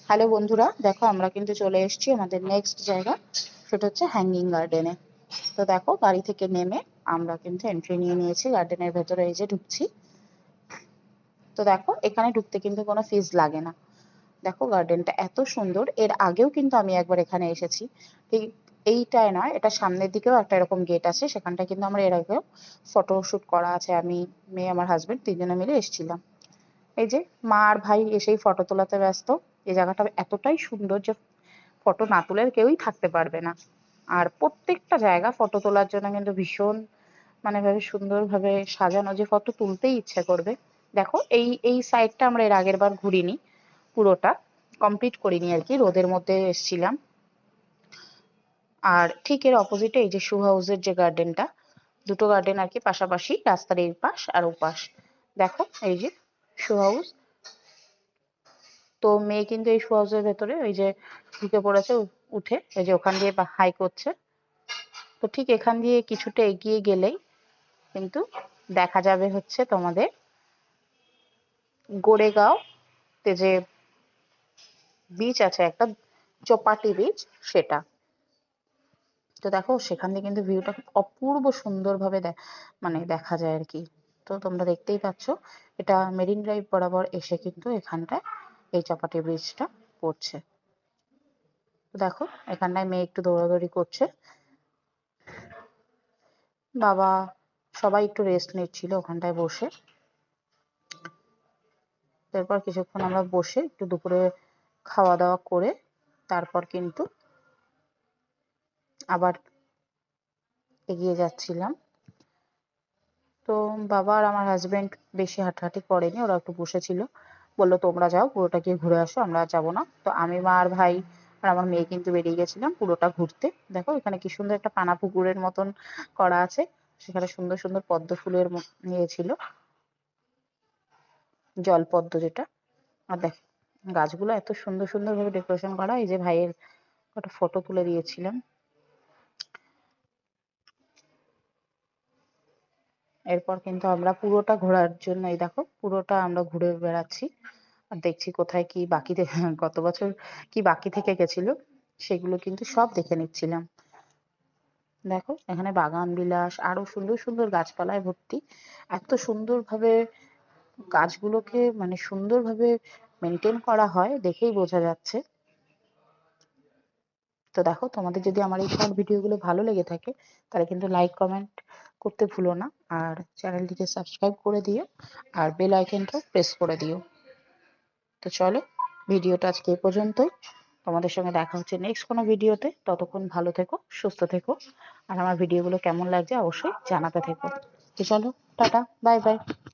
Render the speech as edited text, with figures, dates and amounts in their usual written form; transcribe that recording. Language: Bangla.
হ্যালো বন্ধুরা, দেখো আমরা কিন্তু চলে এসেছি আমাদের নেক্সট জায়গা। সেটা হচ্ছে হ্যাঙ্গিং গার্ডেনে। তো দেখো গাড়ি থেকে নেমে আমরা কিন্তু এন্ট্রি নিয়ে নিয়েছি গার্ডেনের ভেতরে, এই যে ঢুকছি। তো দেখো এখানে ঢুকতে কিন্তু কোনো ফিস লাগে না। দেখো গার্ডেনটা এত সুন্দর, এর আগেও কিন্তু আমি একবার এখানে এসেছি। ঠিক এইটায় নয়, এটা সামনের দিকেও একটা এরকম গেট আছে, সেখানটা কিন্তু আমরা এর আগেও ফটোশুট করা আছে। আমি, মেয়ে, আমার হাজবেন্ড তিনজনে মিলে এসেছিলাম। এই যে মা আর ভাই এসেই ফটো তোলাতে ব্যস্ত। এই জায়গাটা এতটাই সুন্দর যে ফটো না তুলে কেউই থাকতে পারবে না। আর প্রত্যেকটা জায়গা ফটো তোলার জন্য কিন্তু ভীষণ ভাবে সুন্দরভাবে সাজানো, যে ফটো তুলতেই ইচ্ছে করবে। দেখো এই এই সাইডটা আমরা এর আগের বার ঘুরিনি, পুরোটা কমপ্লিট করিনি আর কি, রোদের মধ্যে এসেছিলাম। আর ঠিক এর অপোজিটে এই যে শু হাউসের যে গার্ডেনটা, দুটো গার্ডেন আর কি পাশাপাশি, রাস্তার এই পাশ আর ও পাশ। দেখো এই যে শু হাউস। তো মেয়ে কিন্তু এই শু হাউসের ভেতরে ওই যে ঢুকে পড়েছে, উঠে এই যে ওখান দিয়ে হাই করছে। তো ঠিক এখান দিয়ে কিছুটা এগিয়ে গেলেই কিন্তু দেখা যাবে হচ্ছে তোমাদের গোরেগাঁও তে যে বিচ আছে একটা, চপাটি বিচ, সেটা। তো দেখো সেখান দিয়ে কিন্তু ভিউটা অপূর্ব সুন্দর ভাবে দেখা যায় আর কি। তো তোমরা দেখতেই পাচ্ছ, এটা মেরিন ড্রাইভ বরাবর এসে কিন্তু এখানটায় এই চপাটি ব্রিজটা পড়ছে। তো দেখো এখানটায় মেয়ে একটু দৌড়াদৌড়ি করছে, বাবা সবাই একটু রেস্ট নিচ্ছিল ওখানটায় বসে। তারপর কিছুক্ষণ আমরা বসে একটু দুপুরে খাওয়া দাওয়া করে তারপর কিন্তু আবার এগিয়ে যাচ্ছিলাম। তো বাবা আর আমার হাজবেন্ড বেশি হাঁটাহাঁটি করেনি, ওরা একটু বসেছিল। বললো তোমরা যাও, পুরোটা গিয়ে ঘুরে আসো, আমরা আর যাবো না। তো আমি, মা আর ভাই আর আমার মেয়ে কিন্তু বেরিয়ে গেছিলাম পুরোটা ঘুরতে। দেখো এখানে কি সুন্দর একটা পানা পুকুরের মতন করা আছে, সেখানে সুন্দর সুন্দর পদ্ম ফুলের ইয়ে ছিল, জলপদ্ম যেটা। আর দেখ গাছগুলো এত সুন্দর সুন্দর ভাবে ডেকোরেশন করা। এই যে ভাইয়ের একটা ফটো তুলে দিয়েছিলাম। এরপর কিন্তু আমরা পুরোটা ঘোরার জন্য, এই দেখো পুরোটা আমরা ঘুরে বেড়াচ্ছি আর দেখছি কোথায় কি বাকি গত বছর কি বাকি থেকে গেছিল সেগুলো কিন্তু সব দেখে নিচ্ছিলাম। দেখো এখানে বাগান বিলাস, আরো সুন্দর সুন্দর গাছপালায় ভর্তি। এত সুন্দর ভাবে গাছগুলোকে সুন্দরভাবে মেনটেন করা হয়, দেখেই বোঝা যাচ্ছে। তো দেখো তোমাদের যদি আমার এই শর্ট ভিডিওগুলো ভালো লেগে থাকে তাহলে কিন্তু লাইক কমেন্ট করতে ভুলো না, আর চ্যানেলটিকে সাবস্ক্রাইব করে দিও, আর বেল আইকনটাও প্রেস করে দিও। তো চলো ভিডিওটা আজকে এই পর্যন্তই। তোমাদের সঙ্গে দেখা হচ্ছে নেক্সট কোনো ভিডিওতে। ততক্ষণ ভালো থেকো, সুস্থ থেকো, আর আমার ভিডিওগুলো কেমন লাগছে অবশ্যই জানাতে থেকো। তো চলো, টাটা, বাই বাই।